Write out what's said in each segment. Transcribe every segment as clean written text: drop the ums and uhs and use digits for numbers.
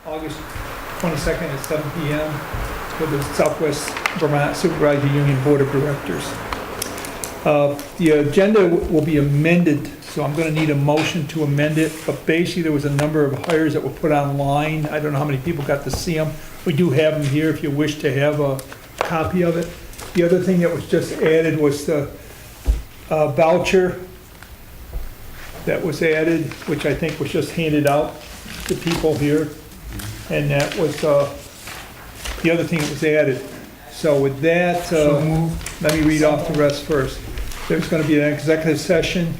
August 22nd at 7 p.m. with the Southwest Vermont Supervisory Union Board of Directors. The agenda will be amended, so I'm going to need a motion to amend it, but basically there was a number of hires that were put online. I don't know how many people got to see them. We do have them here if you wish to have a copy of it. The other thing that was just added was the voucher that was added, which I think was just handed out to people here. And that was the other thing that was added. So with that, let me read off the rest first. There's going to be an executive session,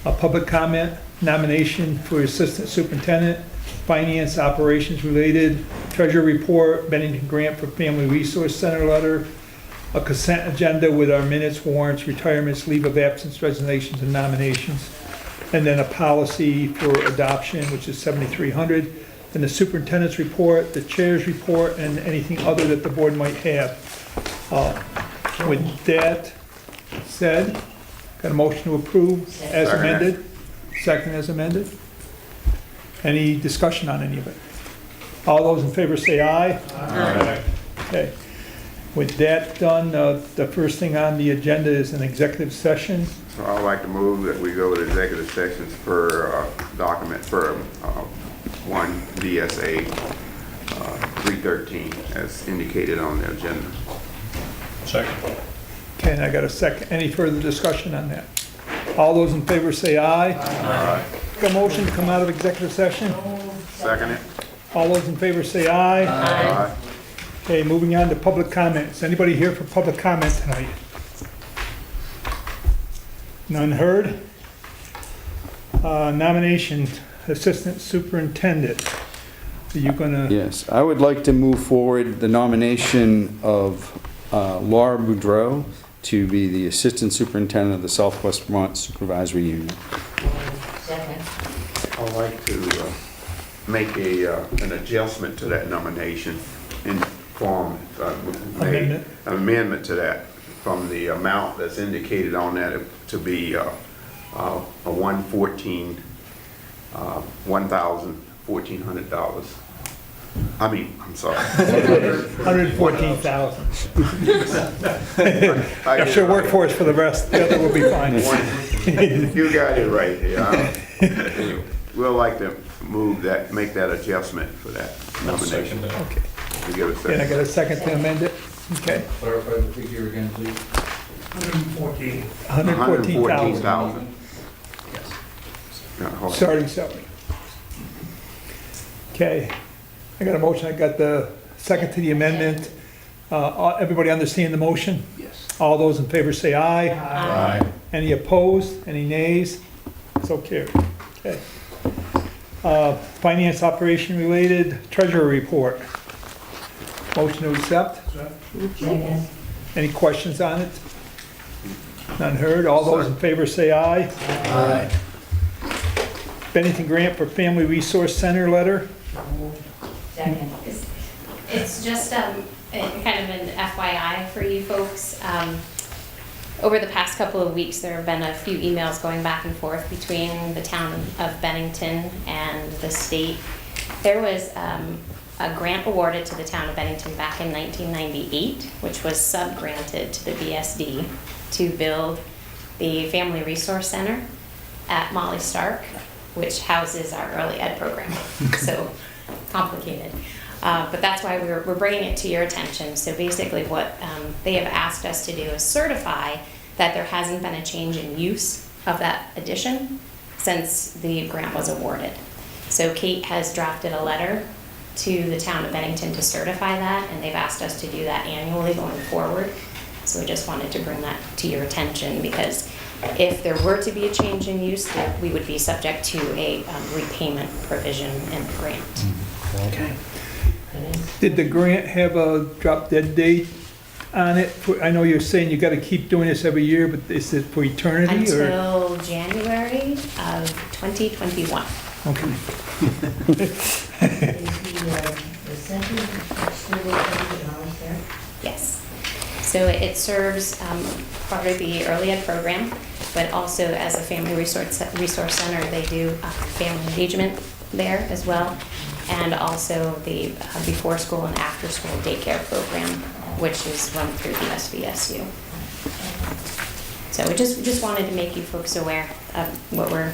a public comment, nomination for assistant superintendent, finance operations related, treasurer report, Bennington grant for family resource center letter, a consent agenda with our minutes, warrants, retirements, leave of absence, resignations, and nominations, and then a policy for adoption, which is 7,300, and the superintendent's report, the chair's report, and anything other that the board might have. With that said, got a motion to approve as amended? Second as amended? Any discussion on any of it? All those in favor say aye. Aye. Okay. With that done, the first thing on the agenda is an executive session. So I'd like to move that we go to executive sessions for document for 1 VSA 313 as indicated on the agenda. Second. Okay, and I got a second. Any further discussion on that? All those in favor say aye. Aye. Got a motion to come out of executive session? Second it. All those in favor say aye. Aye. Okay, moving on to public comments. Anybody here for public comment tonight? None heard? Nomination, assistant superintendent. Are you gonna? Yes, I would like to move forward the nomination of Laura Boudreau to be the Assistant Superintendent of the Southwest Vermont Supervisory Union. Second. I'd like to make an adjustment to that nomination in form, Amendment. an amendment to that from the amount that's indicated on that to be a $1,400. I mean, I'm sorry. 114,000. That's your workforce for the rest. The other will be fine. You got it right here. We'd like to move that, make that adjustment for that nomination. Okay. We give it a And I second. got a second to amend it? Okay. Clarify the figure again, please. 114,000. 114,000. Starting salary. Okay. I got a motion. I got the second to the amendment. Everybody understand the motion? Yes. All those in favor say aye. Aye. Any opposed? Any nays? So carried. Okay. Finance operation related, treasurer report. Motion to accept. Second. Any questions on it? None heard. All those in favor say aye. Aye. Bennington grant for family resource center letter. Second. It's just kind of an FYI for you folks. Over the past couple of weeks, there have been a few emails going back and forth between the town of Bennington and the state. There was a grant awarded to the town of Bennington back in 1998, which was sub-granted to the BSD to build the Family Resource Center at Molly Stark, which houses our early ed program. So complicated. But that's why we're bringing it to your attention. So basically what they have asked us to do is certify that there hasn't been a change in use of that addition since the grant was awarded. So Kate has drafted a letter to the town of Bennington to certify that, and they've asked us to do that annually going forward. So we just wanted to bring that to your attention, because if there were to be a change in use, we would be subject to a repayment provision in the grant. Okay. Did the grant have a drop dead date on it? I know you're saying you got to keep doing this every year, but is it for eternity or? Until January of 2021. Okay. Is the center still located in Hollis there? Yes. So it serves part of the early ed program, but also as a family resource center, they do family engagement there as well. and also the before school and after school daycare program, which is run through the SVSU. So we just wanted to make you folks aware of what we're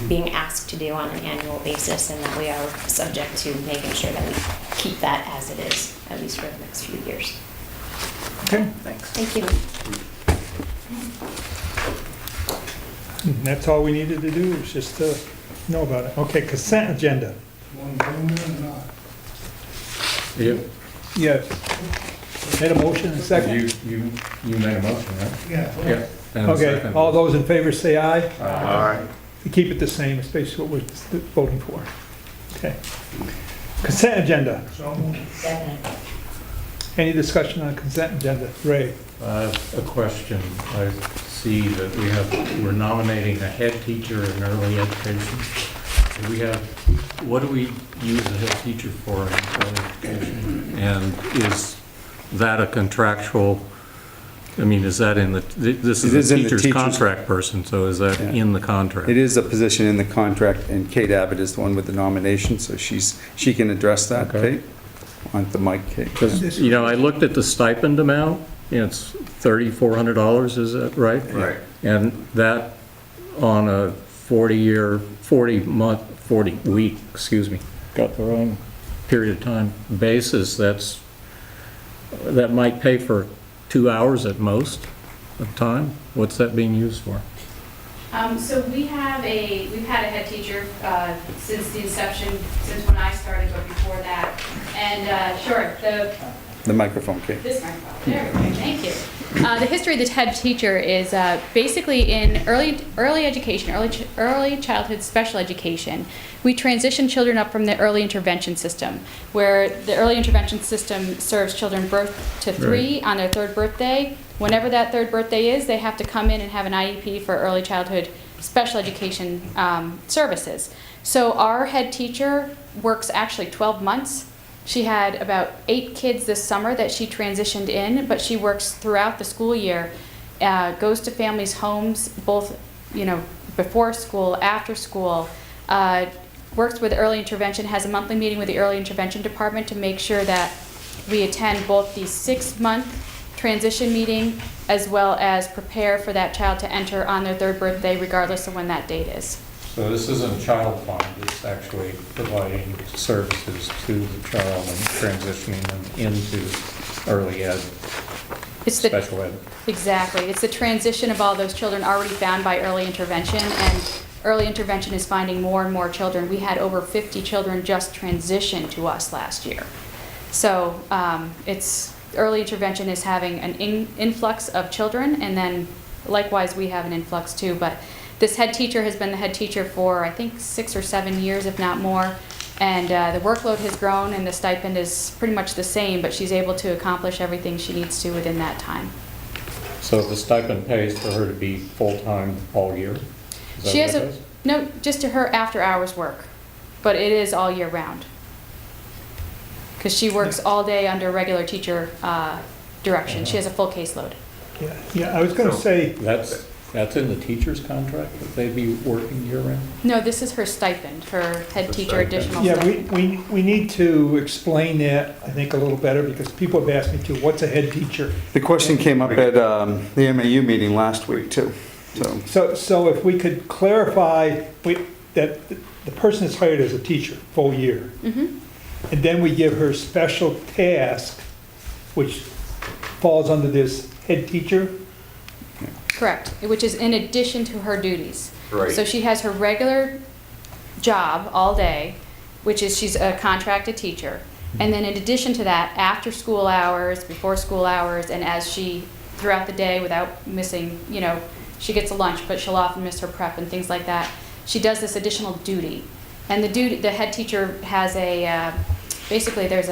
being asked to do on an annual basis, and that we are subject to making sure that we keep that as it is, at least for the next few years. Okay, thanks. Thank you. And that's all we needed to do, was just to know about it. Okay, consent agenda. You, Yes. Made a motion and a second? you made a motion, right? Yeah. And a Okay, second. all those in favor say aye. All right. To keep it the same, it's basically what we're voting for. Okay. Consent agenda. Second. Any discussion on consent agenda? Ray? I have a question. I see that we're nominating a head teacher in early education. What do we use a head teacher for in early education? And is that a contractual, I mean, is that in this It is is a in the teacher's teacher's- contract person, so is that Yeah. in the contract? It is a position in the contract, and Kate Abbott is the one with the nomination, so she can address that, Okay. Kate? On the mic, Kate. Because, I looked at the stipend amount, it's $3,400, is that right? Right. And that on a 40-week, got the wrong period of time basis, that might pay for 2 hours at most of time? What's that being used for? So we've had a head teacher since the inception, since when I started, but before that. And sure, The microphone, Kate. this microphone, there we go, thank you. The history of the head teacher is basically in early education, early childhood special education. We transition children up from the early intervention system, where the early intervention system serves children birth to 3 on their 3rd birthday. Whenever that 3rd birthday is, they have to come in and have an IEP for early childhood special education services. So our head teacher works actually 12 months. She had about 8 kids this summer that she transitioned in, but she works throughout the school year, goes to families' homes, both, before school, after school, works with early intervention, has a monthly meeting with the early intervention department to make sure that we attend both the 6-month transition meeting as well as prepare for that child to enter on their 3rd birthday regardless of when that date is. So this isn't child find, it's actually providing services to the child and transitioning them into early ed, special ed. Exactly. It's the transition of all those children already found by early intervention, and early intervention is finding more and more children. We had over 50 children just transition to us last year. So early intervention is having an influx of children, and then likewise we have an influx too. But this head teacher has been the head teacher for I think 6 or 7 years, if not more. And the workload has grown and the stipend is pretty much the same, but she's able to accomplish everything she needs to within that time. So the stipend pays for her to be full-time all year? Is that She what has it a, is? no, just to her after-hours work, but it is all year round. Because she works all day under regular teacher direction. She has a full caseload. Yeah, I was gonna say, That's in the teacher's contract, that they'd be working year-round? No, this is her stipend, her head Her teacher stipend. additional yeah, stipend. we need to explain that, I think, a little better, because people have asked me to, what's a head teacher? The question came up at the MAU meeting last week, too. So if we could clarify that the person is hired as a teacher, full year, Mhm. and then we give her special task, which falls under this head teacher. Correct, which is in addition to her duties. Right. So she has her regular job all day, which is she's a contracted teacher. And then in addition to that, after school hours, before school hours, and as she, throughout the day without missing, she gets a lunch, but she'll often miss her prep and things like that. She does this additional duty. And the head teacher has basically is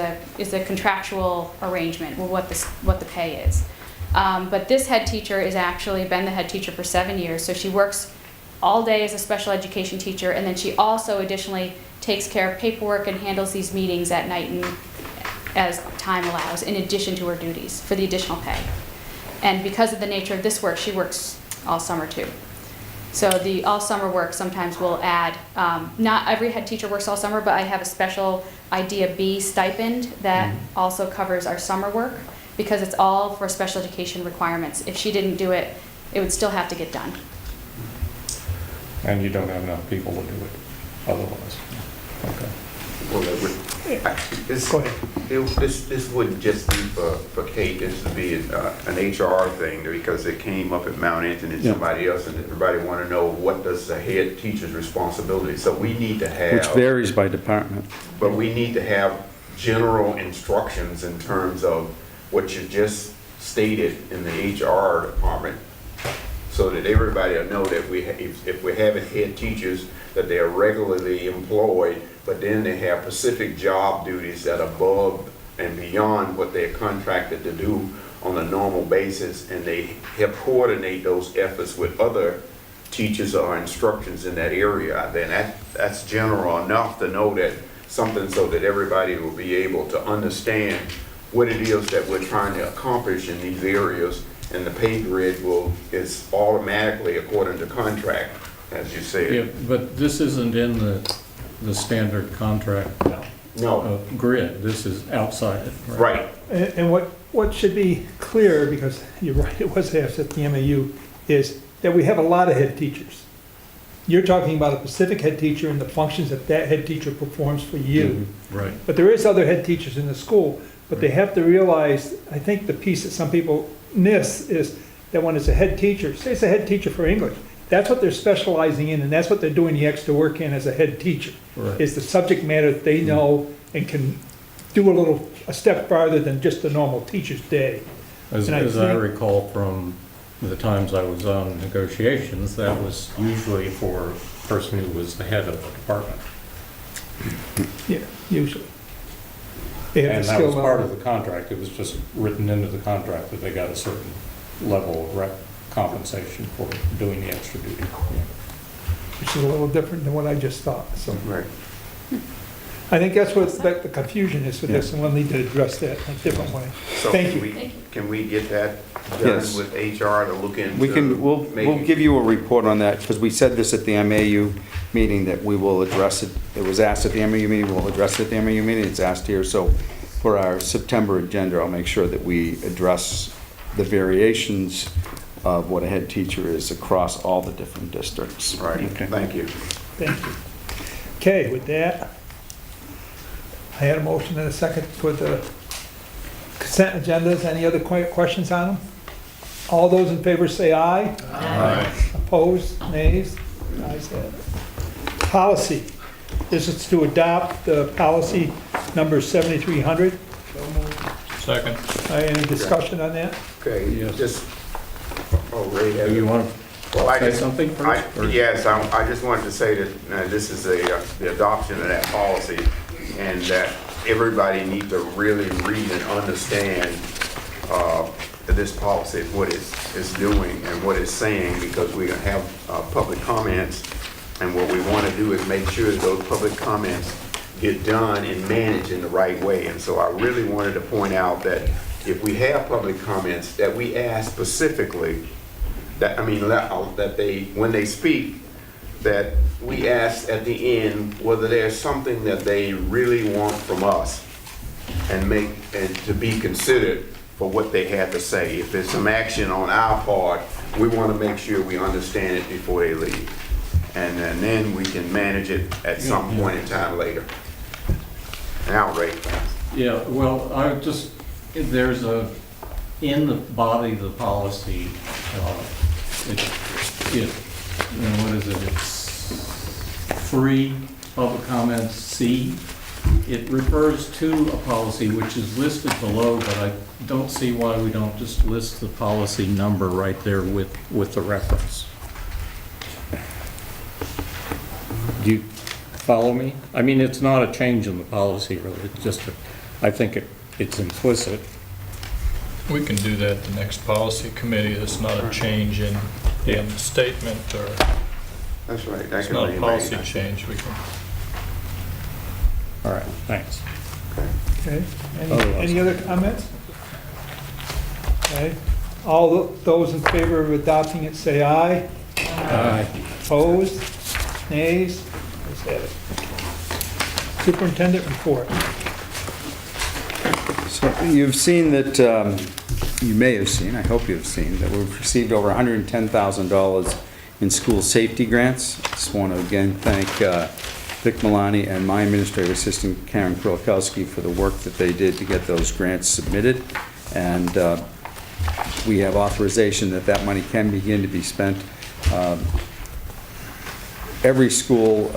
a contractual arrangement with what the pay is. But this head teacher has actually been the head teacher for 7 years, so she works all day as a special education teacher, and then she also additionally takes care of paperwork and handles these meetings at night and as time allows, in addition to her duties for the additional pay. And because of the nature of this work, she works all summer too. So the all summer work sometimes will add, not every head teacher works all summer, but I have a special Idea B stipend that also covers our summer work because it's all for special education requirements. If she didn't do it, it would still have to get done. And you don't have enough people to do it otherwise. Okay. Well, this, Go ahead. this wouldn't just be for Kate, this would be an HR thing, because it came up at Mount Anthony and Yeah. somebody else, and everybody want to know what does the head teacher's responsibility. So we need to Which have, varies by department. but we need to have general instructions in terms of what you just stated in the HR department, so that everybody will know that if we're having head teachers, that they are regularly employed, but then they have specific job duties that are above and beyond what they're contracted to do on a normal basis, and they help coordinate those efforts with other teachers or instructions in that area. Then that's general enough to know that something, so that everybody will be able to understand what it is that we're trying to accomplish in these areas, and the pay grid is automatically according to contract, as you said. Yeah, but this isn't in the standard contract No, grid. This is outside it. right. And what should be clear, because you're right, it was asked at the MAU, is that we have a lot of head teachers. You're talking about a specific head teacher and the functions that that head teacher performs for you. Right. But there is other head teachers in the school, but they have to realize, I think the piece that some people miss is that when it's a head teacher, say it's a head teacher for English, that's what they're specializing in, and that's what they're doing the extra work in as a head teacher. Right. Is the subject matter that they know and can do a step farther than just a normal teacher's day. As And I I think- recall from the times I was on negotiations, that was usually for a person who was the head of the department. Yeah, usually. They have And the that skill was part of level. the contract. It was just written into the contract that they got a certain level of compensation for doing the extra duty. Which is a little different than what I just thought, so. Right. I think that's what the confusion is with this, and we'll need to address that in a different way. So Thank can you. can we get that done Yes. with HR to look into? We'll maybe- give you a report on that, because we said this at the MAU meeting, that we will address it. It was asked at the MAU meeting, we'll address it at the MAU meeting, it's asked here. So for our September agenda, I'll make sure that we address the variations of what a head teacher is across all the different districts. Right, Okay. thank you. Thank you. Okay, with that, I had a motion and a second for the consent agendas. Any other questions on them? All those in favor say aye. Aye. Opposed, nays? Ayes have it. Policy. This is to adopt the policy number 7300. Second. Any discussion on that? Okay, Yes. just, oh, Ray, Do you want well, I to say just, something first? or- yes, I just wanted to say that this is the adoption of that policy, and that everybody needs to really read and understand this policy, what it's doing and what it's saying, because we're gonna have public comments, and what we want to do is make sure that those public comments get done and managed in the right way. And so I really wanted to point out that if we have public comments, that we ask specifically, that they, when they speak, that we ask at the end whether there's something that they really want from us and to be considered for what they had to say. If there's some action on our part, we want to make sure we understand it before they leave. And then we can manage it at some point in time later. Now, Ray. Yeah, well, there's in the body of the policy, what is it? It's 3 public comments, C. It refers to a policy which is listed below, but I don't see why we don't just list the policy number right there with the reference. Do you follow me? I mean, it's not a change in the policy, really. It's just, I think it's implicit. We can do that at the next policy committee. It's not a change in the statement, or That's right. That it's can not be a made. policy change. We can. All right, thanks. Okay, Otherwise- any other comments? Okay, all those in favor of adopting it say aye. Aye. Opposed? Nays? Ayes have it. Superintendent report. So you've seen that, you may have seen, I hope you've seen, that we've received over $110,000 in school safety grants. Just want to again thank Vic Milani and my administrative assistant Karen Krolkowski for the work that they did to get those grants submitted. And we have authorization that that money can begin to be spent. Every school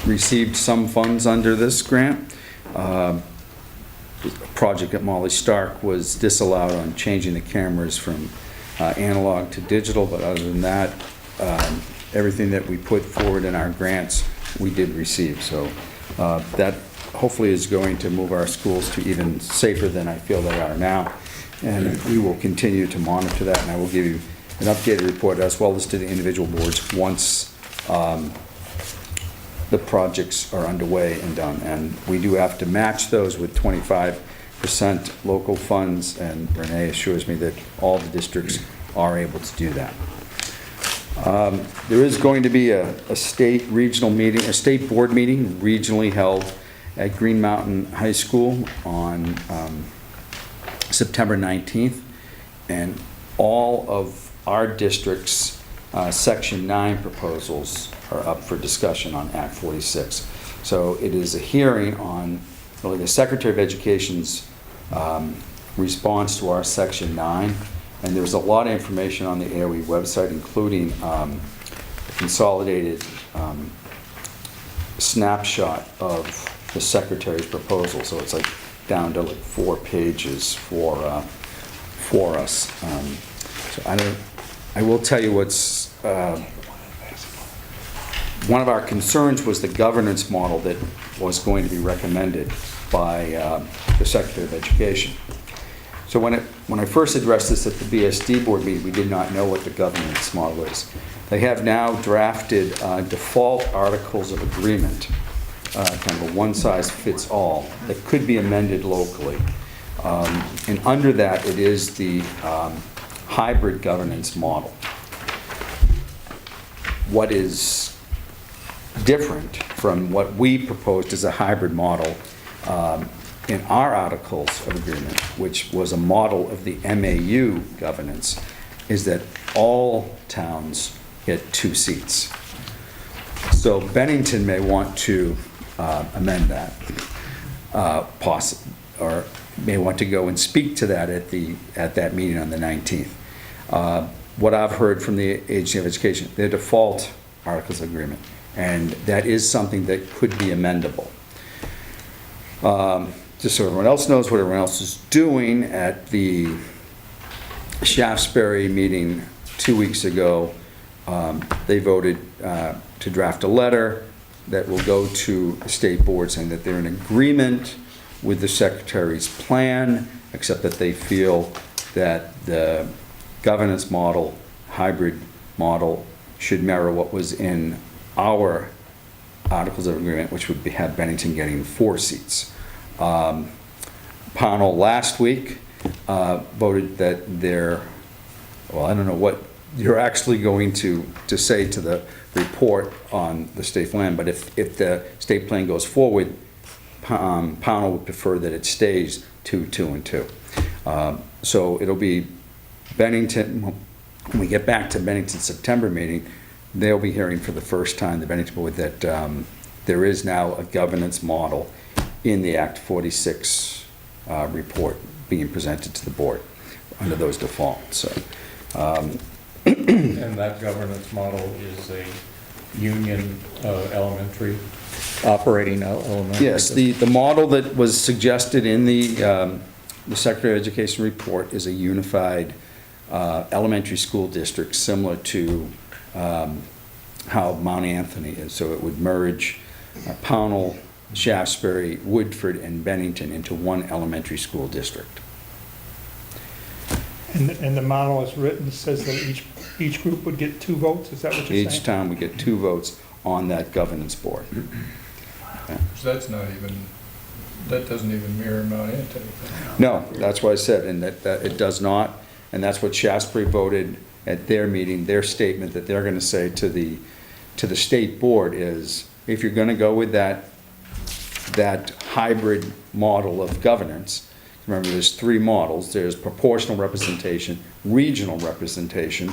received some funds under this grant. The project at Molly Stark was disallowed on changing the cameras from analog to digital, but other than that, everything that we put forward in our grants, we did receive. So that hopefully is going to move our schools to even safer than I feel they are now. And we will continue to monitor that, and I will give you an updated report as well as to the individual boards once the projects are underway and done. And we do have to match those with 25% local funds, and Renee assures me that all the districts are able to do that. There is going to be a state regional meeting, a state board meeting regionally held at Green Mountain High School on September 19th, and all of our district's Section 9 proposals are up for discussion on Act 46. So it is a hearing on really the Secretary of Education's response to our Section 9, and there's a lot of information on the AOE website, including a consolidated snapshot of the Secretary's proposal. So it's like down to like 4 pages for us. So I will tell you what's one of our concerns was the governance model that was going to be recommended by the Secretary of Education. So when I first addressed this at the BSD board meeting, we did not know what the governance model is. They have now drafted default articles of agreement, kind of a one-size-fits-all, that could be amended locally. And under that, it is the hybrid governance model. What is different from what we proposed as a hybrid model in our articles of agreement, which was a model of the MAU governance, is that all towns get 2 seats. So Bennington may want to amend that, or may want to go and speak to that at that meeting on the 19th. What I've heard from the Agency of Education, their default articles of agreement, and that is something that could be amendable. Just so everyone else knows what everyone else is doing, at the Shaftesbury meeting 2 weeks ago, they voted to draft a letter that will go to the state board saying that they're in agreement with the Secretary's plan, except that they feel that the governance model, hybrid model, should mirror what was in our articles of agreement, which would have Bennington getting 4 seats. Pownell last week voted that well, I don't know what you're actually going to say to the report on the state plan, but if the state plan goes forward, Pownell would prefer that it stays 2, 2, and 2. So it'll be Bennington, when we get back to Bennington's September meeting, they'll be hearing for the first time, the Bennington board, that there is now a governance model in the Act 46 report being presented to the board under those defaults. So, And that governance model is a union elementary, operating elementary? yes, the model that was suggested in the Secretary of Education report is a unified elementary school district similar to how Mount Anthony is. So it would merge Pownell, Shaftesbury, Woodford, and Bennington into one elementary school district. And the model is written, says that each group would get 2 votes, is that what you're saying? Each town would get 2 votes on that governance board. So that's not even, that doesn't even mirror Mount Anthony. No, that's what I said, and that it does not. And that's what Shaftesbury voted at their meeting, their statement that they're gonna say to the state board is, if you're gonna go with that hybrid model of governance, remember there's 3 models, there's proportional representation, regional representation,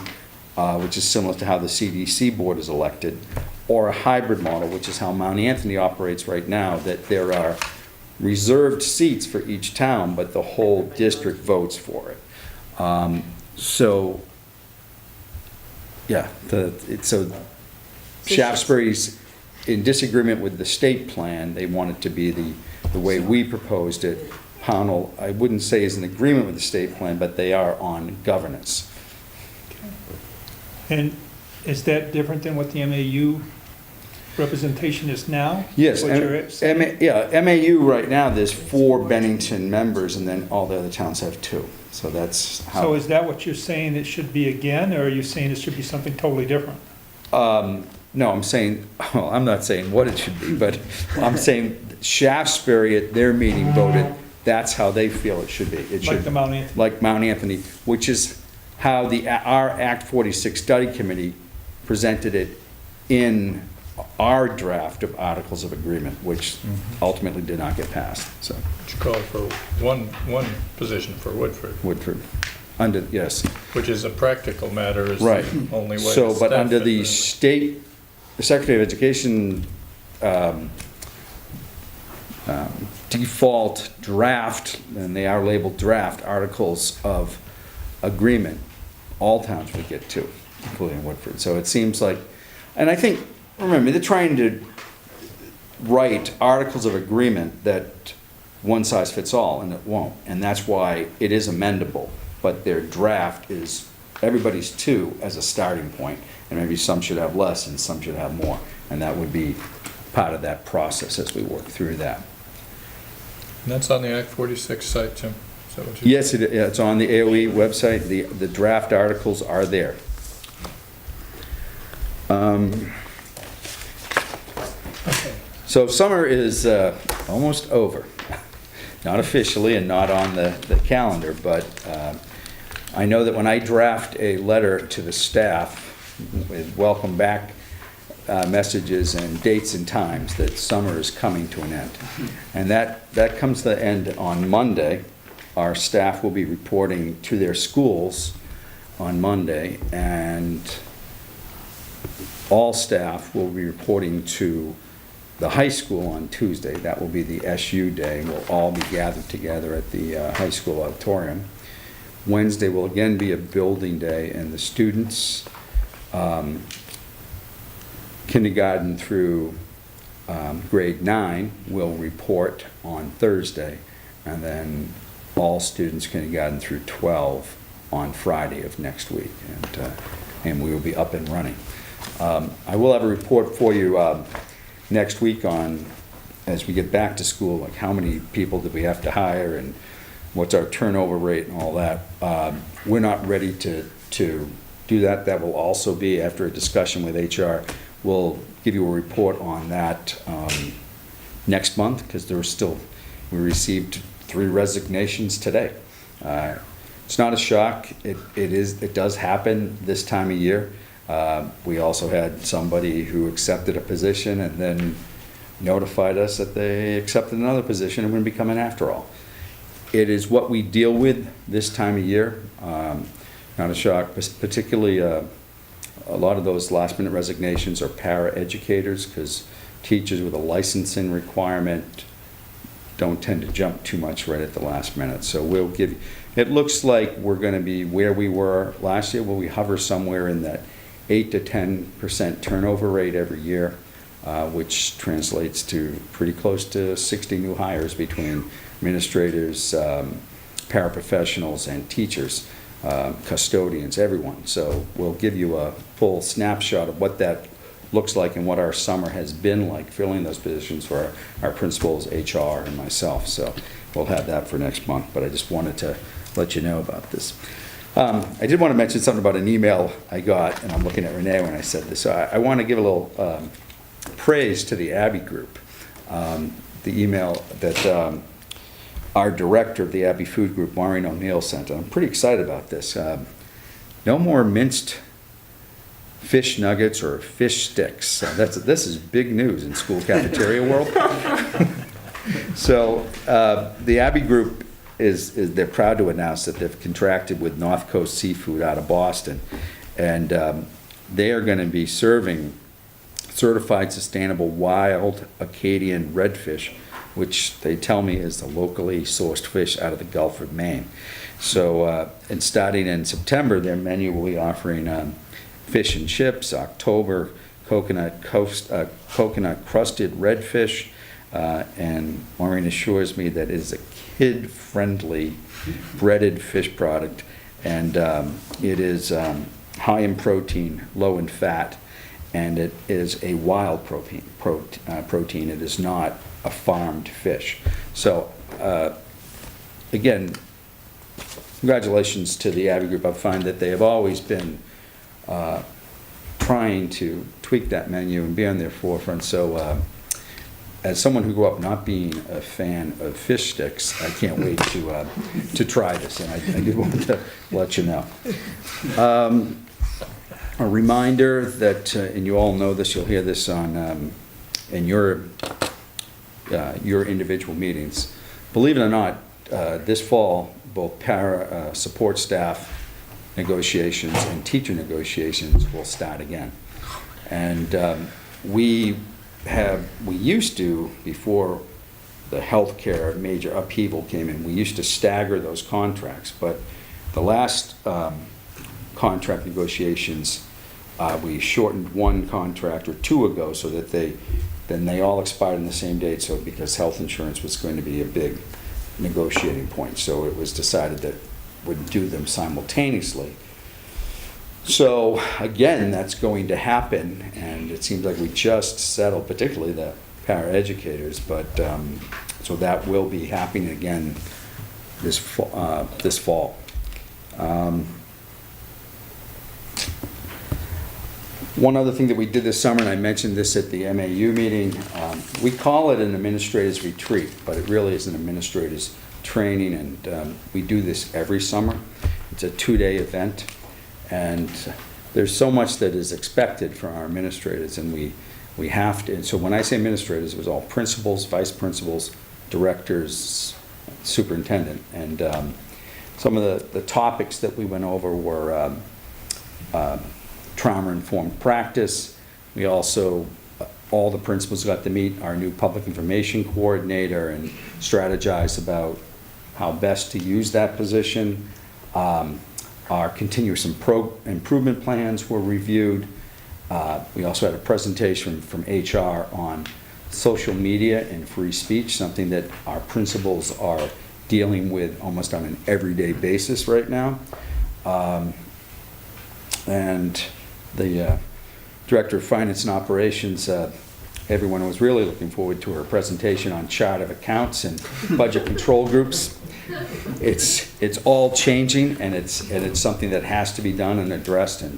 which is similar to how the CDC board is elected, or a hybrid model, which is how Mount Anthony operates right now, that there are reserved seats for each town, but the whole district votes for it. So, yeah, so Shaftesbury's in disagreement with the state plan. They want it to be the way we proposed it. Pownell, I wouldn't say is in agreement with the state plan, but they are on governance. And is that different than what the MAU representation is now? Yes, What you're saying? MAU right now, there's 4 Bennington members, and then all the other towns have 2. So that's how. So is that what you're saying it should be again, or are you saying it should be something totally different? No, I'm saying, well, I'm not saying what it should be, but I'm saying Shaftesbury at their meeting voted, that's how they feel it should be. It should Like the Mount Anthony? Like Mount Anthony, which is how our Act 46 Study Committee presented it in our draft of Articles of Agreement, which ultimately did not get passed, so. Which called for one position for Woodford, under, yes. which is a practical matter, is Right. the only way to So, but staff under it, the really. state, the Secretary of Education default draft, and they are labeled draft, Articles of Agreement, all towns would get 2, including Woodford. So it seems like, and I think, remember, they're trying to write Articles of Agreement that one size fits all, and it won't. And that's why it is amendable, but their draft is everybody's 2 as a starting point, and maybe some should have less and some should have more. And that would be part of that process as we work through that. And that's on the Act 46 site, Tim? Is that what you? Yes, it's on the AOE website. The draft articles are there. So summer is almost over. Not officially and not on the calendar, but I know that when I draft a letter to the staff with welcome back messages and dates and times, that summer is coming to an end. And that comes to the end on Monday. Our staff will be reporting to their schools on Monday, and all staff will be reporting to the high school on Tuesday. That will be the SU day. We'll all be gathered together at the high school auditorium. Wednesday will again be a building day, and the students, kindergarten through grade 9, will report on Thursday, and then all students kindergarten through 12 on Friday of next week, and we will be up and running. I will have a report for you next week on, as we get back to school, like how many people did we have to hire and what's our turnover rate and all that. We're not ready to do that. That will also be after a discussion with HR. We'll give you a report on that next month, because we received 3 resignations today. It's not a shock. It does happen this time of year. We also had somebody who accepted a position and then notified us that they accepted another position and wouldn't be coming after all. It is what we deal with this time of year. Not a shock, particularly a lot of those last minute resignations are para-educators, because teachers with a licensing requirement don't tend to jump too much right at the last minute. So we'll give, it looks like we're going to be where we were last year, where we hover somewhere in that 8 to 10% turnover rate every year, which translates to pretty close to 60 new hires between administrators, paraprofessionals, and teachers, custodians, everyone. So we'll give you a full snapshot of what that looks like and what our summer has been like, filling those positions for our principals, HR, and myself. So we'll have that for next month, but I just wanted to let you know about this. I did want to mention something about an email I got, and I'm looking at Renee when I said this. So I want to give a little praise to the Abbey group. The email that our director of the Abbey Food Group, Maureen O'Neill, sent. I'm pretty excited about this. No more minced fish nuggets or fish sticks. This is big news in school cafeteria world. So the Abbey Group they're proud to announce that they've contracted with North Coast Seafood out of Boston, and they are going to be serving certified sustainable wild Acadian redfish, which they tell me is the locally sourced fish out of the Gulf of Maine. So, and starting in September, their menu will be offering fish and chips, October coconut crusted redfish, and Maureen assures me that it is a kid-friendly breaded fish product, and it is high in protein, low in fat, and it is a wild protein. It is not a farmed fish. So again, congratulations to the Abbey Group. I find that they have always been trying to tweak that menu and be on their forefront. So as someone who grew up not being a fan of fish sticks, I can't wait to try this, and I did want to let you know. A reminder that, and you all know this, you'll hear this on in your individual meetings. Believe it or not, this fall, both para support staff negotiations and teacher negotiations will start again. And we used to, before the healthcare major upheaval came in, we used to stagger those contracts, but the last contract negotiations, we shortened one contract or two ago so that they all expired on the same date, so because health insurance was going to be a big negotiating point. So it was decided that we'd do them simultaneously. So again, that's going to happen, and it seems like we just settled, particularly the paraeducators, but so that will be happening again this fall. One other thing that we did this summer, and I mentioned this at the MAU meeting, we call it an administrator's retreat, but it really is an administrator's training, and we do this every summer. It's a 2-day event, and there's so much that is expected from our administrators, and we have to, and so when I say administrators, it was all principals, vice principals, directors, superintendent, and some of the topics that we went over were trauma-informed practice. We also, all the principals got to meet our new public information coordinator and strategize about how best to use that position. Our continuous improvement plans were reviewed. We also had a presentation from HR on social media and free speech, something that our principals are dealing with almost on an everyday basis right now. And the Director of Finance and Operations, everyone was really looking forward to her presentation on chart of accounts and budget control groups. It's all changing, and it's something that has to be done and addressed, and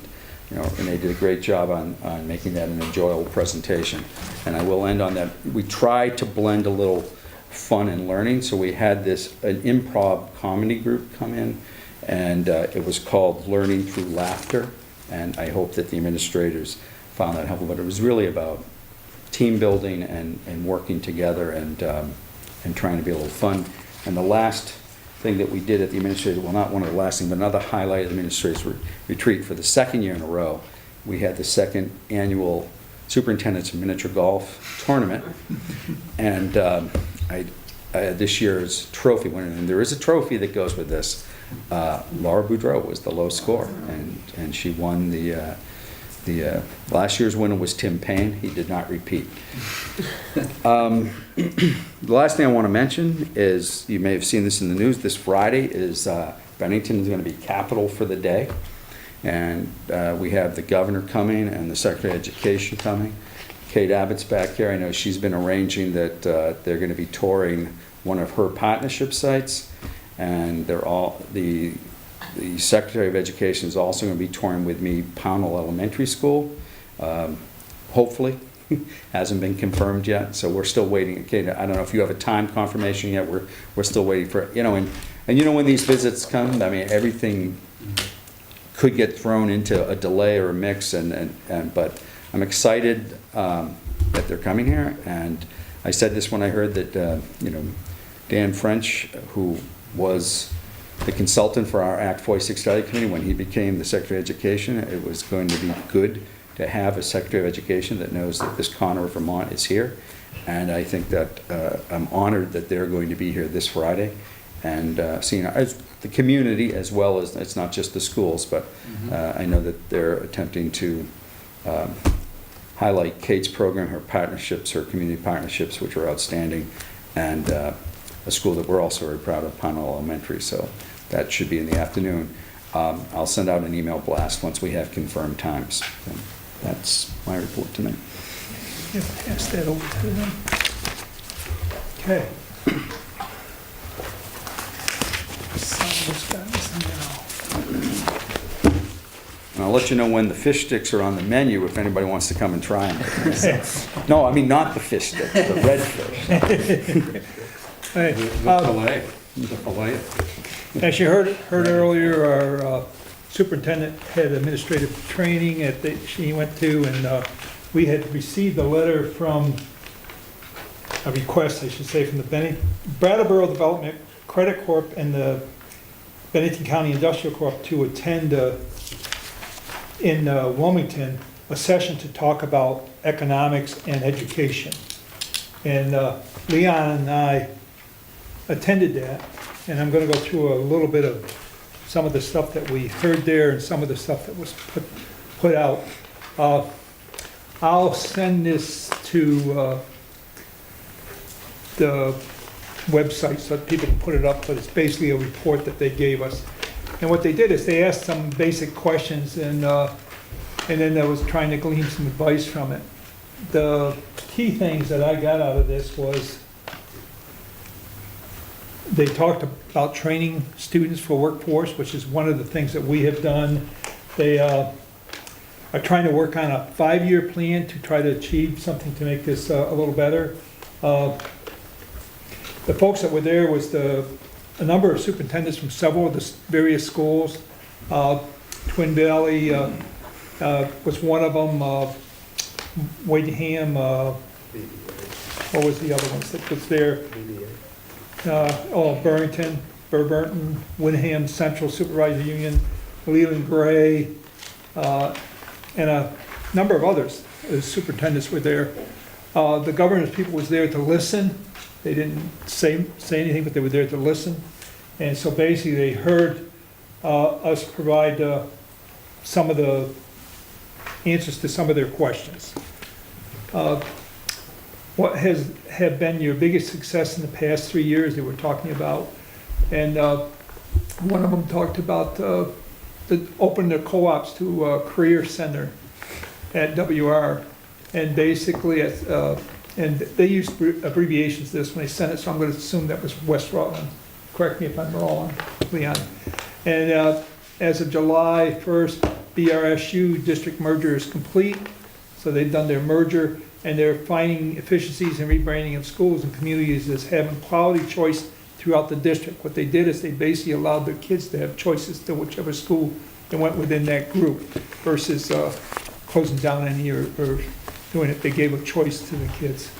Renee did a great job on making that an enjoyable presentation. And I will end on that. We tried to blend a little fun and learning, so we had an improv comedy group come in, and it was called Learning Through Laughter, and I hope that the administrators found that helpful. But it was really about team building and working together and trying to be a little fun. And the last thing that we did at the administrative, well, not one of the last things, but another highlight of the administrative retreat, for the second year in a row, we had the second annual Superintendent's Miniature Golf Tournament. And this year's trophy winner, and there is a trophy that goes with this. Laura Boudreau was the low score, and she won the last year's winner was Tim Payne. He did not repeat. The last thing I want to mention is, you may have seen this in the news, this Friday is Bennington is going to be capital for the day, and we have the governor coming and the Secretary of Education coming. Kate Abbott's back here. I know she's been arranging that they're going to be touring one of her partnership sites, and they're all the Secretary of Education is also going to be touring with me Pownell Elementary School, hopefully. hasn't been confirmed yet, so we're still waiting. Okay, I don't know if you have a time confirmation yet, we're still waiting for, you know, and you know when these visits come, I mean, everything could get thrown into a delay or a mix, but I'm excited that they're coming here, and I said this when I heard that, you know, Dan French, who was the consultant for our Act 46 Study Committee, when he became the Secretary of Education, it was going to be good to have a Secretary of Education that knows that this corner of Vermont is here. And I think that I'm honored that they're going to be here this Friday and seeing the community as well as, it's not just the schools, but I know that they're attempting to highlight Kate's program, her partnerships, her community partnerships, which are outstanding, and a school that we're also very proud of, Pownell Elementary, so that should be in the afternoon. I'll send out an email blast once we have confirmed times. And that's my report tonight. Yeah, pass that over to them. Okay. Sign this guys now. And I'll let you know when the fish sticks are on the menu if anybody wants to come and try them. No, I mean not the fish sticks, the red fish. Hey, The fillet. as you heard earlier, our superintendent had administrative training she went to, and we had received a letter from, a request, I should say, from the Brattleboro Development Credit Corp and the Bennington County Industrial Corp to attend in Wilmington a session to talk about economics and education. And Leon and I attended that, and I'm going to go through a little bit of some of the stuff that we heard there and some of the stuff that was put out. I'll send this to the website so that people can put it up, but it's basically a report that they gave us. And what they did is they asked some basic questions, and then I was trying to glean some advice from it. The key things that I got out of this was they talked about training students for workforce, which is one of the things that we have done. They are trying to work on a 5-year plan to try to achieve something to make this a little better. The folks that were there was a number of superintendents from several of the various schools. Twin Valley was one of them. Wadeham, what was the other ones that was there? Burburton, Wyndham Central Supervisor Union, Leland Gray, and a number of others. The superintendents were there. The governance people was there to listen. They didn't say anything, but they were there to listen. And so basically they heard us provide some of the answers to some of their questions. What have been your biggest success in the past 3 years they were talking about? And one of them talked about opening the co-ops to a career center at WR. And basically, and they used abbreviations this when they sent it, so I'm going to assume that was West Rutland. Correct me if I'm wrong, Leon. And as of July 1st, BRSU district merger is complete. So they've done their merger, and they're finding efficiencies and rebranding of schools and communities as having quality choice throughout the district. What they did is they basically allowed their kids to have choices to whichever school they went within that group versus closing down any or doing it. They gave a choice to the kids.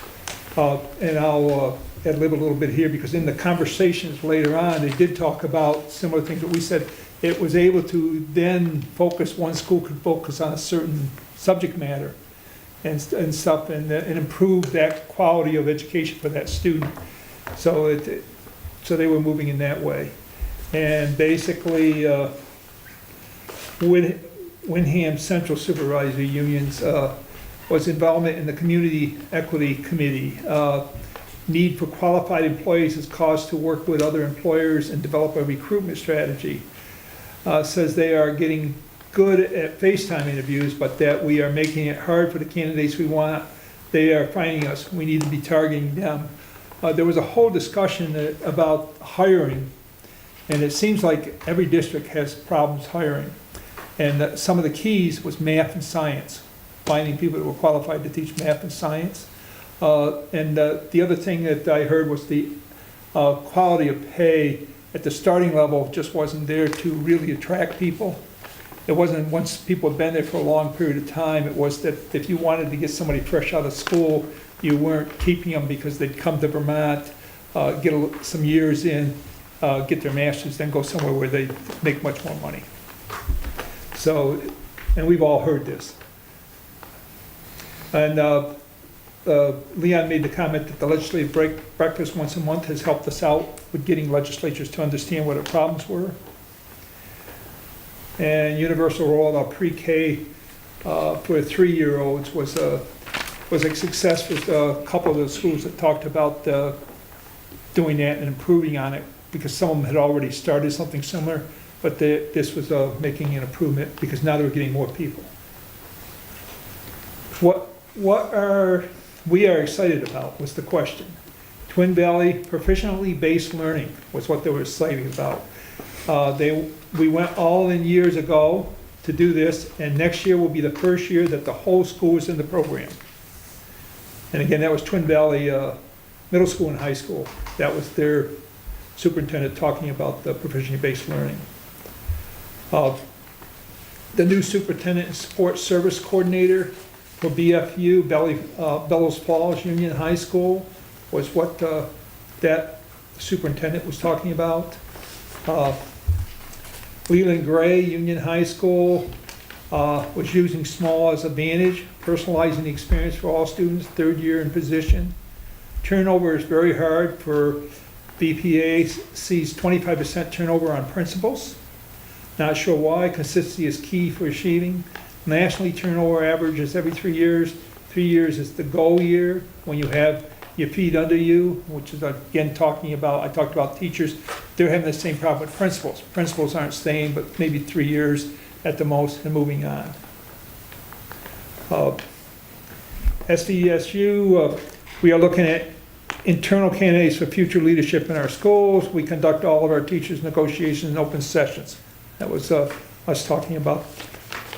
And I'll ad-lib a little bit here, because in the conversations later on, they did talk about similar things that we said. It was able to then focus, one school could focus on a certain subject matter and stuff, and improve that quality of education for that student. So so they were moving in that way. And basically, Wyndham Central Supervisory Unions was involvement in the Community Equity Committee. Need for qualified employees has caused to work with other employers and develop a recruitment strategy. Says they are getting good at FaceTime interviews, but that we are making it hard for the candidates we want. They are finding us. We need to be targeting them. There was a whole discussion about hiring, and it seems like every district has problems hiring. And some of the keys was math and science. finding people that were qualified to teach math and science. And the other thing that I heard was the quality of pay at the starting level just wasn't there to really attract people. It wasn't, once people had been there for a long period of time, it was that if you wanted to get somebody fresh out of school, you weren't keeping them because they'd come to Vermont, get some years in, get their master's, then go somewhere where they make much more money. So, and we've all heard this. And Leon made the comment that the legislative breakfast once a month has helped us out with getting legislatures to understand what our problems were. And universal rollout pre-K for 3-year-olds was a success with a couple of the schools that talked about doing that and improving on it, because some of them had already started something similar, but this was making an improvement because now they were getting more people. What we are excited about was the question. Twin Valley proficiently based learning was what they were excited about. We went all in years ago to do this, and next year will be the first year that the whole school is in the program. And again, that was Twin Valley Middle School and High School. That was their superintendent talking about the proficiency-based learning. The new superintendent and support service coordinator for BFU, Bellows Falls Union High School, was what that superintendent was talking about. Leland Gray, Union High School, was using small as advantage, personalizing the experience for all students, 3rd year in position. Turnover is very hard for BPA, sees 25% turnover on principals. Not sure why, consistency is key for achieving. Nationally, turnover average is every 3 years. 3 years is the goal year when you have your feet under you, which is again I talked about teachers. They're having the same problem with principals. Principals aren't staying, but maybe 3 years at the most and moving on. SVSU, we are looking at internal candidates for future leadership in our schools. We conduct all of our teachers' negotiations in open sessions. That was us talking about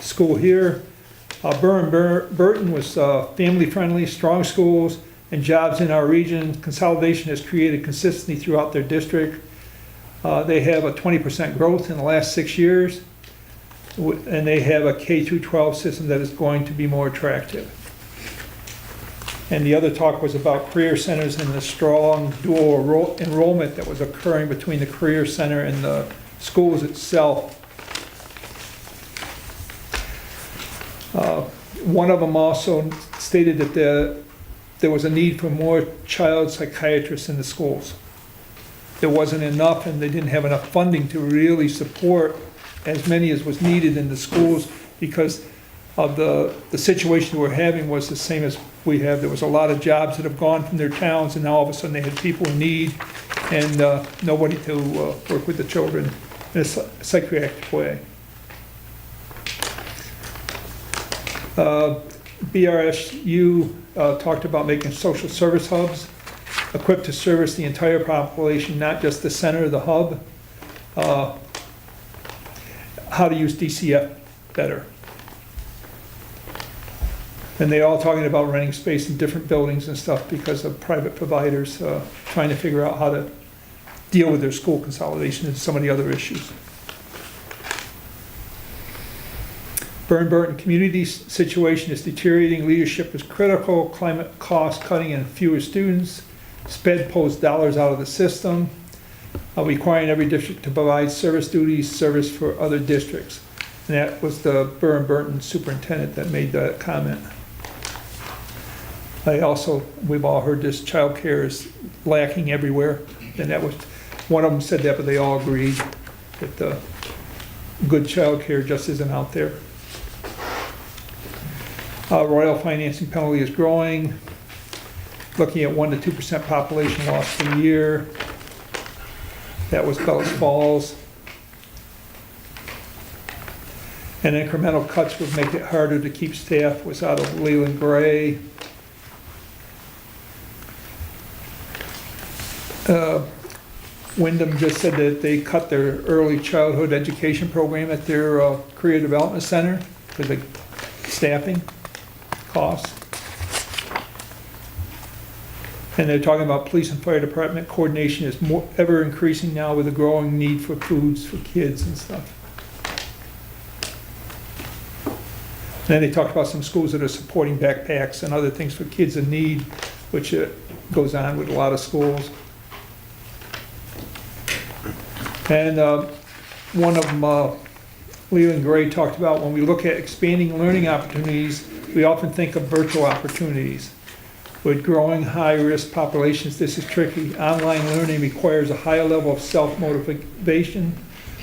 school here. Burton was family-friendly, strong schools, and jobs in our region. Consolidation has created consistency throughout their district. They have a 20% growth in the last 6 years, and they have a K-12 system that is going to be more attractive. And the other talk was about career centers and the strong dual enrollment that was occurring between the career center and the schools itself. One of them also stated that there was a need for more child psychiatrists in the schools. There wasn't enough, and they didn't have enough funding to really support as many as was needed in the schools because of the situation we're having was the same as we have. There was a lot of jobs that have gone from their towns, and now all of a sudden they had people in need and nobody to work with the children in a psychiatric way. BRSU talked about making social service hubs equipped to service the entire population, not just the center of the hub. How to use DCF better. And they're all talking about renting space in different buildings and stuff because of private providers trying to figure out how to deal with their school consolidation and some of the other issues. Burton community situation is deteriorating. Leadership is critical. Climate cost cutting and fewer students. SPED pulls dollars out of the system. Requiring every district to provide service duties, service for other districts. And that was the Burton superintendent that made that comment. We've all heard this, child care is lacking everywhere. And that was, one of them said that, but they all agreed that the good child care just isn't out there. Royal financing penalty is growing. Looking at 1 to 2% population loss per year. That was Bellows Falls. And incremental cuts would make it harder to keep staff, was out of Leland Gray. Wyndham just said that they cut their early childhood education program at their career development center because of staffing. costs. And they're talking about police and fire department coordination is more, ever increasing now with the growing need for foods for kids and stuff. And then they talked about some schools that are supporting backpacks and other things for kids in need, which goes on with a lot of schools. And one of them, Leland Gray, talked about when we look at expanding learning opportunities, we often think of virtual opportunities. With growing high-risk populations, this is tricky. Online learning requires a higher level of self-motivation.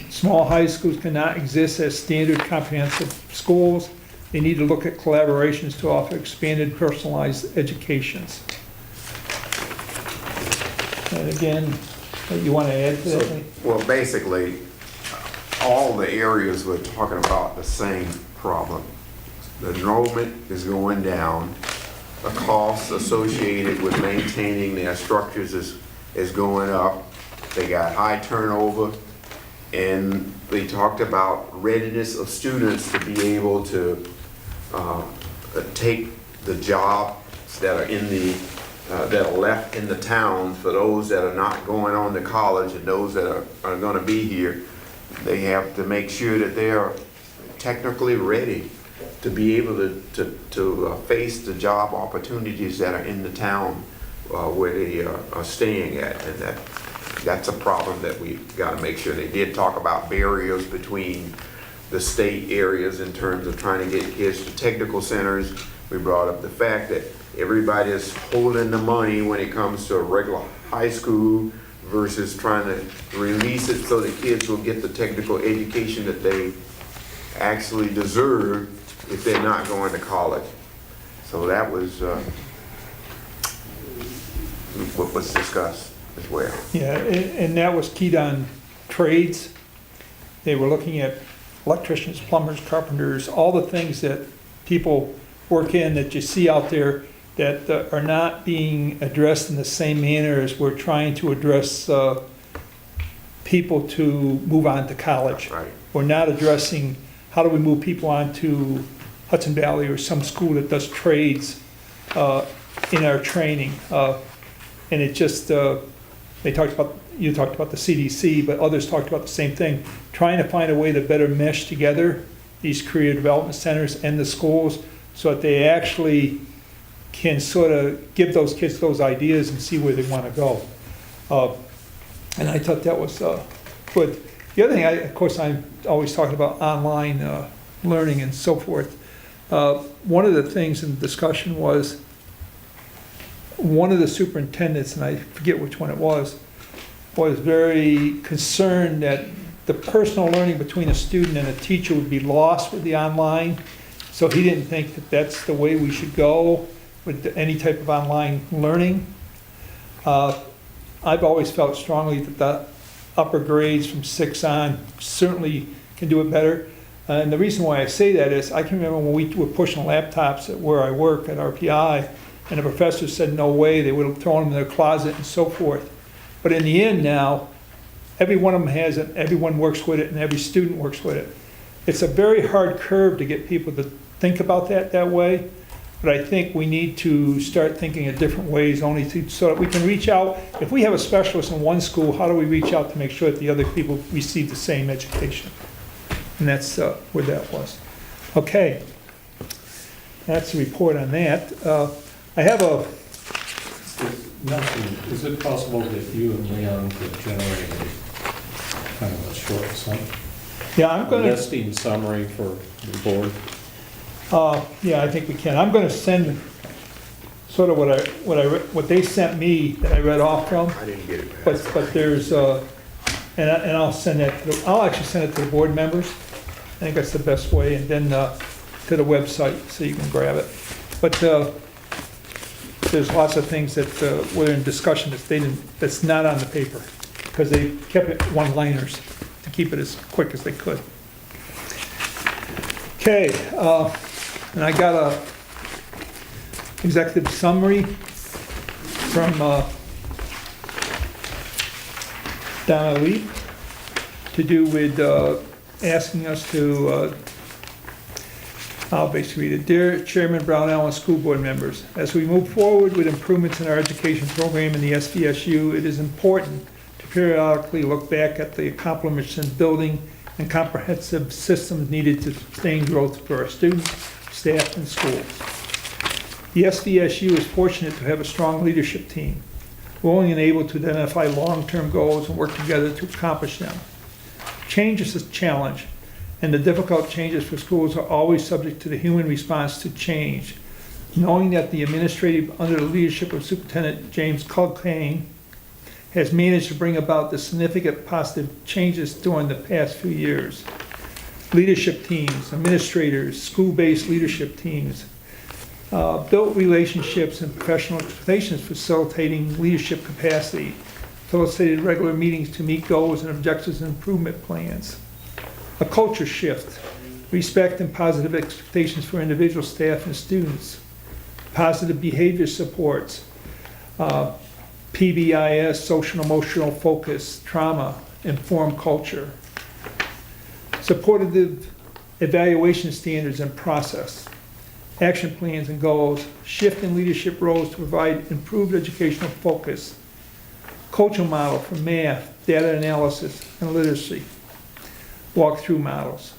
Small high schools cannot exist as standard comprehensive schools. They need to look at collaborations to offer expanded personalized educations. And again, you want to add to that? Well, basically, all the areas we're talking about the same problem. The enrollment is going down. The costs associated with maintaining their structures is going up. They got high turnover, and they talked about readiness of students to be able to take the jobs that are in the that are left in the town. For those that are not going on to college and those that are going to be here, they have to make sure that they are technically ready to be able to face the job opportunities that are in the town where they are staying at. And that's a problem that we got to make sure. They did talk about barriers between the state areas in terms of trying to get kids to technical centers. We brought up the fact that everybody is holding the money when it comes to a regular high school versus trying to release it so the kids will get the technical education that they actually deserve if they're not going to college. So that was what was discussed as well. Yeah, and that was keyed on trades. They were looking at electricians, plumbers, carpenters, all the things that people work in that you see out there that are not being addressed in the same manner as we're trying to address people to move on to college. Right. We're not addressing how do we move people on to Hudson Valley or some school that does trades in our training. And it just, you talked about the CDC, but others talked about the same thing, trying to find a way to better mesh together these career development centers and the schools so that they actually can sort of give those kids those ideas and see where they want to go. And I thought that was good. The other thing, of course, I'm always talking about online learning and so forth. One of the things in the discussion was one of the superintendents, and I forget which one it was very concerned that the personal learning between a student and a teacher would be lost with the online. So he didn't think that that's the way we should go with any type of online learning. I've always felt strongly that the upper grades from 6 on certainly can do it better. And the reason why I say that is I can remember when we were pushing laptops at where I work at RPI, and the professor said no way, they would have thrown them in their closet and so forth. But in the end now, every one of them has it, everyone works with it, and every student works with it. It's a very hard curve to get people to think about that way, but I think we need to start thinking of different ways so that we can reach out. If we have a specialist in one school, how do we reach out to make sure that the other people receive the same education? And that's where that was. Okay, that's the report on that. I have a... Nelson, is it possible that you and Leon could generate kind of a short listing summary for the board? Yeah, I think we can. I'm going to send sort of what they sent me that I read off from. I didn't get it. But there's and I'll send that I'll actually send it to the board members. I think that's the best way, and then to the website so you can grab it. But there's lots of things that were in discussion that's not on the paper because they kept it one-liners to keep it as quick as they could. Okay, and I got a executive summary from Donna Lee to do with asking us to I'll basically read it. Dear Chairman Brownell and school board members, as we move forward with improvements in our education program in the SVSU, it is important to periodically look back at the accomplishments in building and comprehensive systems needed to sustain growth for our students, staff, and schools. The SVSU is fortunate to have a strong leadership team, willing and able to identify long-term goals and work together to accomplish them. Change is a challenge, and the difficult changes for schools are always subject to the human response to change. Knowing that the administrative, under the leadership of Superintendent James Culcane, has managed to bring about the significant positive changes during the past few years. Leadership teams, administrators, school-based leadership teams, built relationships and professional expectations, facilitating leadership capacity, facilitated regular meetings to meet goals and objectives and improvement plans. A culture shift, respect and positive expectations for individual staff and students, positive behavior supports, PBIS, social emotional focus, trauma, informed culture, supportive evaluation standards and process, action plans and goals, shift in leadership roles to provide improved educational focus, culture model for math, data analysis, and literacy, walkthrough models,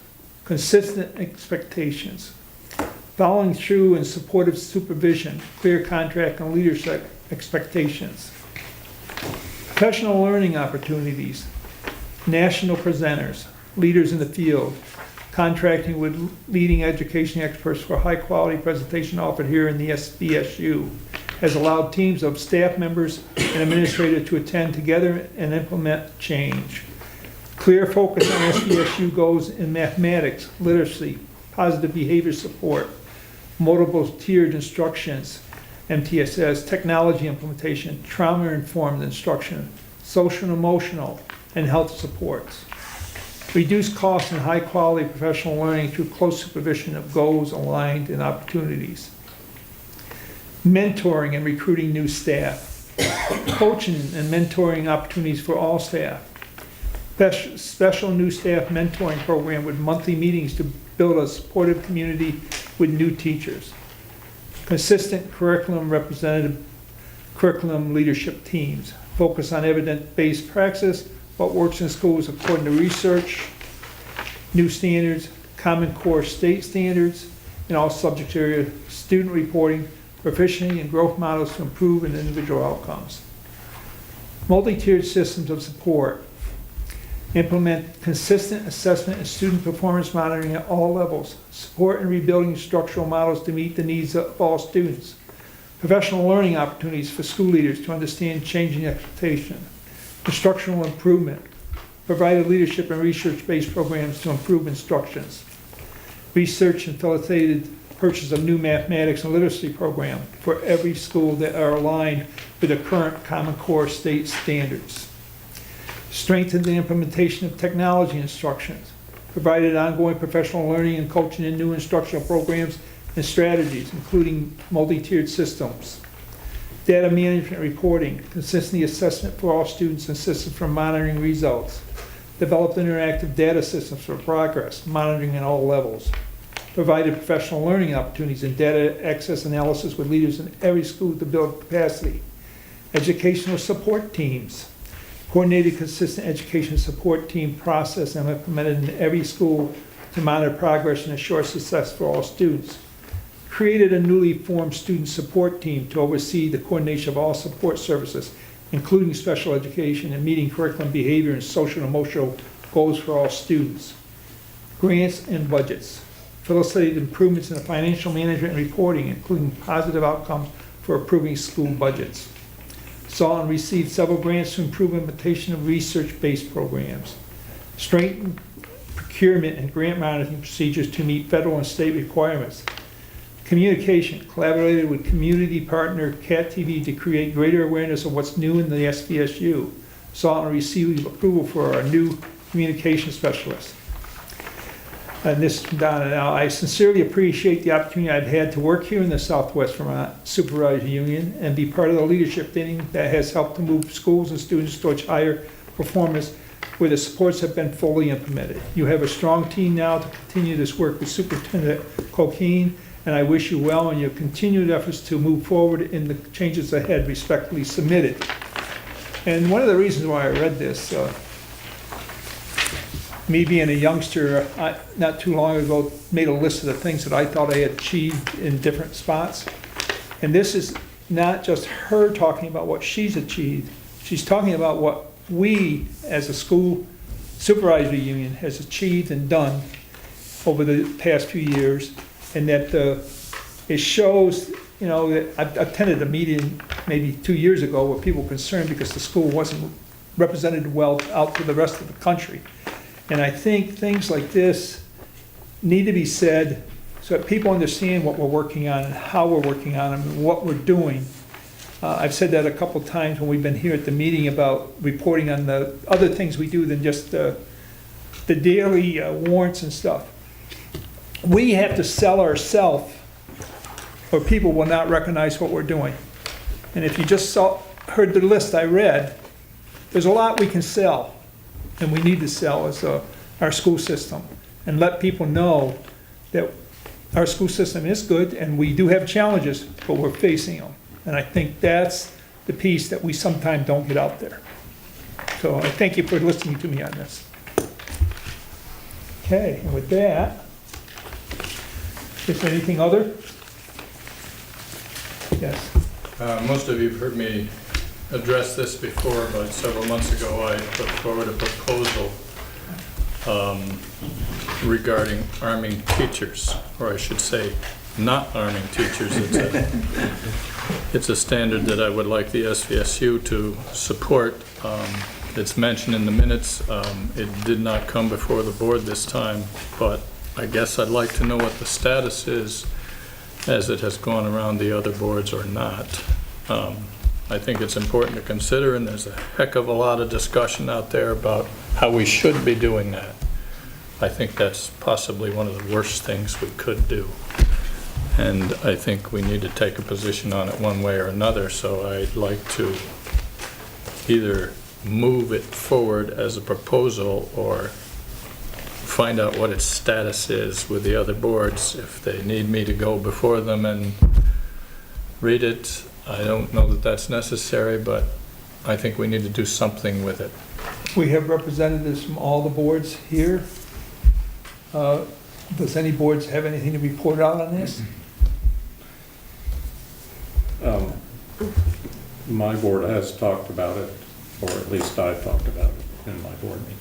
consistent expectations, following through and supportive supervision, clear contract and leadership expectations, professional learning opportunities, national presenters, leaders in the field, contracting with leading education experts for high-quality presentation offered here in the SVSU, has allowed teams of staff members and administrators to attend together and implement change. Clear focus on SVSU goals in mathematics, literacy, positive behavior support, multiple tiered instructions, MTSS, technology implementation, trauma-informed instruction, social and emotional, and health supports. Reduce costs and high-quality professional learning through close supervision of goals aligned and opportunities. Mentoring and recruiting new staff. Coaching and mentoring opportunities for all staff. Special new staff mentoring program with monthly meetings to build a supportive community with new teachers. Consistent curriculum representative curriculum leadership teams. Focus on evidence-based practice, what works in schools according to research, new standards, Common Core state standards in all subject areas, student reporting, proficiency and growth models to improve in individual outcomes. Multi-tiered systems of support. Implement consistent assessment and student performance monitoring at all levels. Support and rebuilding structural models to meet the needs of all students. Professional learning opportunities for school leaders to understand changing expectation. Instructional improvement. Provided leadership and research-based programs to improve instructions. Research and facilitated purchase of new mathematics and literacy program for every school that are aligned with the current Common Core state standards. Strengthen the implementation of technology instructions. Provided ongoing professional learning and coaching in new instructional programs and strategies, including multi-tiered systems. Data management reporting, consistency assessment for all students and systems for monitoring results. Developed interactive data systems for progress, monitoring at all levels. Provided professional learning opportunities and data access analysis with leaders in every school to build capacity. Educational support teams. Coordinated consistent education support team process and implemented in every school to monitor progress and ensure success for all students. Created a newly formed student support team to oversee the coordination of all support services, including special education and meeting curriculum behavior and social and emotional goals for all students. Grants and budgets. Facilitated improvements in the financial management and reporting, including positive outcomes for approving school budgets. Saw and received several grants to improve implementation of research-based programs. Strengthened procurement and grant monitoring procedures to meet federal and state requirements. Communication, collaborated with community partner CAT TV to create greater awareness of what's new in the SVSU. Saw and received approval for our new communication specialist. And this is Donna. Now, I sincerely appreciate the opportunity I've had to work here in the Southwest Vermont Supervisory Union and be part of the leadership team that has helped to move schools and students towards higher performance where the supports have been fully implemented. You have a strong team now to continue this work with Superintendent Coquine, and I wish you well in your continued efforts to move forward in the changes ahead. Respectfully submitted. And one of the reasons why I read this, me being a youngster, not too long ago, made a list of the things that I thought I had achieved in different spots. And this is not just her talking about what she's achieved, she's talking about what we, as a school supervisory union, has achieved and done over the past few years, and that it shows, you know, that I attended a meeting maybe 2 years ago where people were concerned because the school wasn't represented well out to the rest of the country. And I think things like this need to be said so that people understand what we're working on and how we're working on them and what we're doing. I've said that a couple times when we've been here at the meeting about reporting on the other things we do than just the daily warrants and stuff. We have to sell ourselves or people will not recognize what we're doing. And if you just heard the list I read, there's a lot we can sell and we need to sell as our school system and let people know that our school system is good and we do have challenges, but we're facing them. And I think that's the piece that we sometimes don't get out there. So I thank you for listening to me on this. Okay, and with that, is there anything other? Yes. Most of you have heard me address this before, but several months ago I put forward a proposal regarding arming teachers, or I should say, not arming teachers. It's a standard that I would like the SVSU to support. It's mentioned in the minutes. It did not come before the board this time, but I guess I'd like to know what the status is, as it has gone around the other boards or not. I think it's important to consider, and there's a heck of a lot of discussion out there about how we should be doing that. I think that's possibly one of the worst things we could do. And I think we need to take a position on it one way or another, so I'd like to either move it forward as a proposal or find out what its status is with the other boards. If they need me to go before them and read it, I don't know that that's necessary, but I think we need to do something with it. We have representatives from all the boards here. Does any boards have anything to report out on this? My board has talked about it, or at least I've talked about it in my board meeting.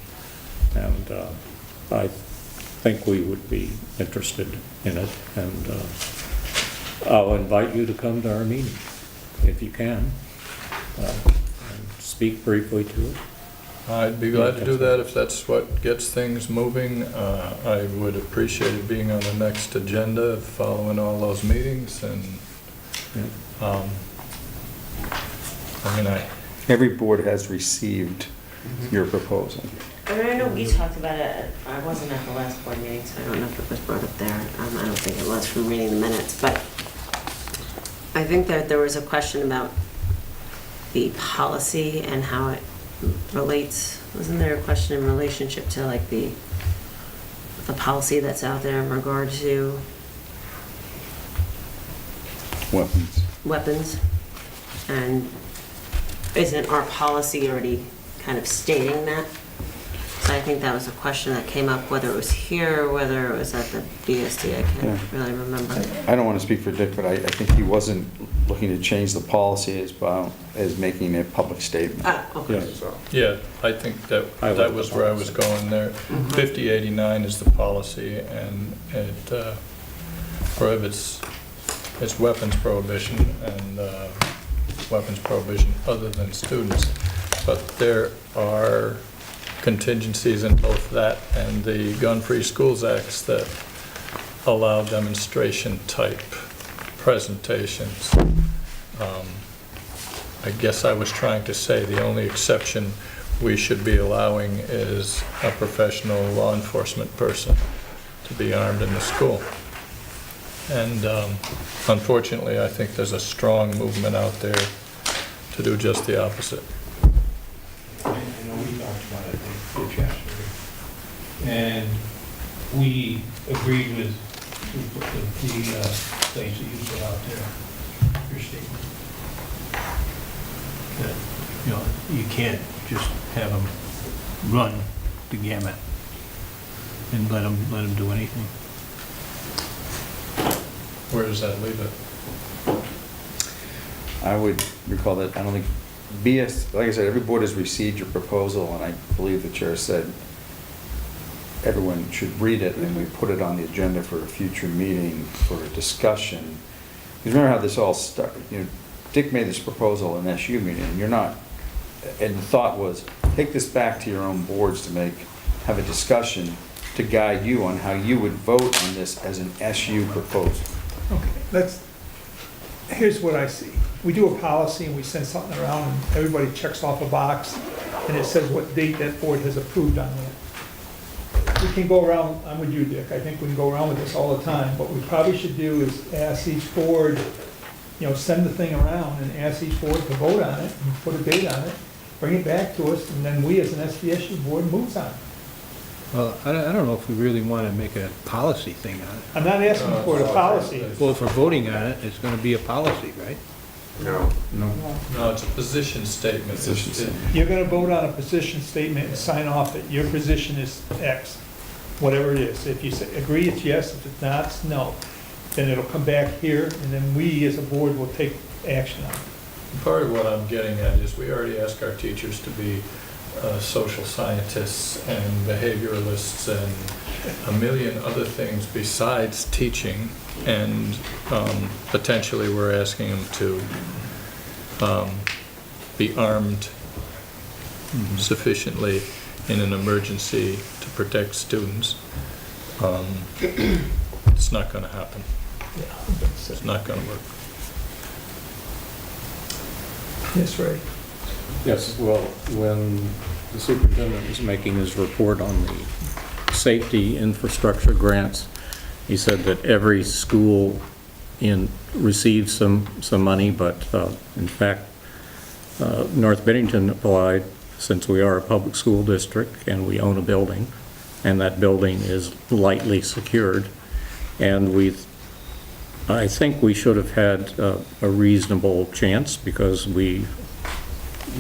And I think we would be interested in it. And I'll invite you to come to our meeting, if you can, and speak briefly to it. I'd be glad to do that if that's what gets things moving. I would appreciate it being on the next agenda, following all those meetings. And Every board has received your proposal. I mean, I know we talked about it, I wasn't at the last board meeting, so I don't know if it was brought up there. I don't think it was from reading the minutes, but I think that there was a question about the policy and how it relates. Wasn't there a question in relationship to like the policy that's out there in regard to weapons? And isn't our policy already kind of stating that? So I think that was a question that came up, whether it was here or whether it was at the BSD. I can't really remember. I don't want to speak for Dick, but I think he wasn't looking to change the policy as making a public statement. Okay. So, yeah, I think that was where I was going there. 5089 is the policy, and it prohibits, it's weapons prohibition and weapons prohibition other than students. But there are contingencies in both that and the Gun-Free Schools Acts that allow demonstration type presentations. I guess I was trying to say the only exception we should be allowing is a professional law enforcement person to be armed in the school. And unfortunately, I think there's a strong movement out there to do just the opposite. I know we talked much wanted the chapter. And we agreed with the things that you put out there, your statement. That, you know, you can't just have them run the gamut and let them do anything. Where does that leave it? I would recall that, I don't think, BS, like I said, every board has received your proposal, and I believe the chair said everyone should read it, and we put it on the agenda for a future meeting for a discussion. Because remember how this all started, you know, Dick made this proposal in SU meeting, and you're not, and the thought was, take this back to your own boards to have a discussion to guide you on how you would vote on this as an SU proposal. Okay, here's what I see. We do a policy and we send something around and everybody checks off a box and it says what date that board has approved on that. We can go around, I'm with you, Dick, I think we can go around with this all the time. What we probably should do is ask each board, you know, send the thing around and ask each board to vote on it and put a date on it, bring it back to us, and then we as an SVSU board moves on it. Well, I don't know if we really want to make a policy thing on it. I'm not asking for the policy. Well, if we're voting on it, it's going to be a policy, right? No. No, it's a position statement. Position statement. You're gonna vote on a position statement and sign off it. Your position is X, whatever it is. If you say, agree, it's yes. If it's not, it's no. Then it'll come back here, and then we as a board will take action on it. Part of what I'm getting at is we already ask our teachers to be social scientists and behavioralists and a million other things besides teaching, and potentially we're asking them to be armed sufficiently in an emergency to protect students. It's not going to happen. It's not going to work. Yes, Ray. Yes, well, when the superintendent was making his report on the safety infrastructure grants, he said that every school received some money, but in fact, North Bennington applied, since we are a public school district and we own a building, and that building is lightly secured, and I think we should have had a reasonable chance, because we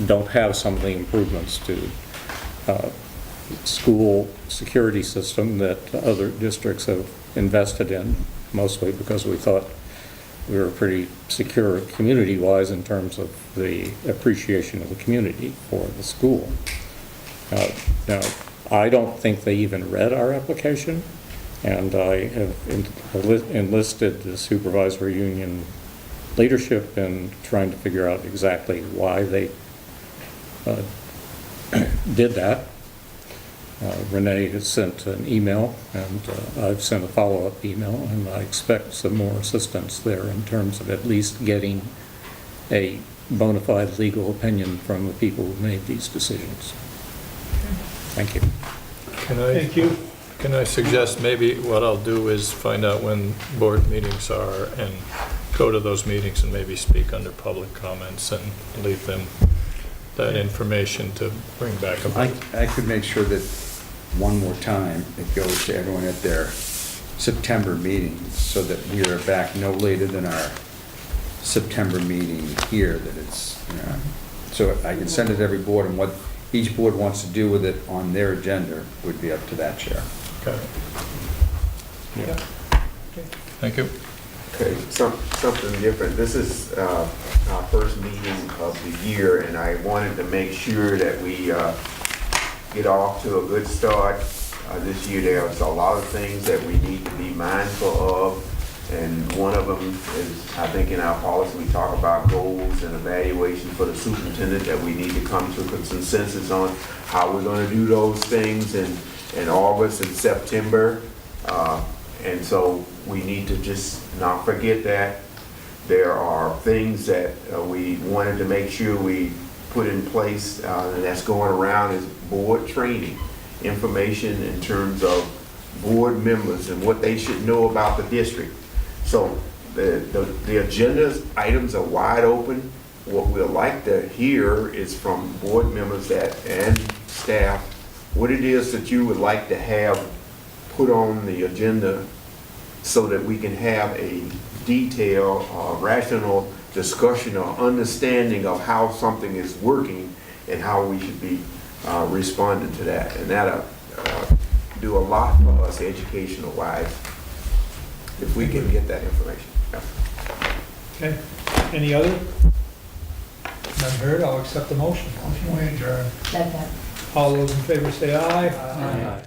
don't have some of the improvements to school security system that other districts have invested in, mostly because we thought we were pretty secure community-wise in terms of the appreciation of the community for the school. Now, I don't think they even read our application, and I have enlisted the supervisory union leadership in trying to figure out exactly why they did that. Renee has sent an email, and I've sent a follow-up email, and I expect some more assistance there in terms of at least getting a bona fide legal opinion from the people who made these decisions. Thank you. Thank you. Can I suggest maybe what I'll do is find out when board meetings are and go to those meetings and maybe speak under public comments and leave them that information to bring back up. I could make sure that one more time it goes to everyone at their September meeting, so that we are back no later than our September meeting here, that it's, you know, so I can send it to every board, and what each board wants to do with it on their agenda would be up to that chair. Okay. Yeah. Thank you. Okay, something different. This is our first meeting of the year, and I wanted to make sure that we get off to a good start. This year there's a lot of things that we need to be mindful of, and one of them is, I think in our policy we talk about goals and evaluation for the superintendent, that we need to come to a consensus on how we're going to do those things in August and September. And so we need to just not forget that. There are things that we wanted to make sure we put in place, and that's going around, is board training, information in terms of board members and what they should know about the district. So the agenda items are wide open. what we'd like to hear is from board members and staff, what it is that you would like to have put on the agenda so that we can have a detailed, rational discussion or understanding of how something is working and how we should be responding to that. And that'll do a lot for us educational wise if we can get that information. Yeah. Okay, any other? None heard, I'll accept the motion. Motion we adjourn. All those in favor say aye.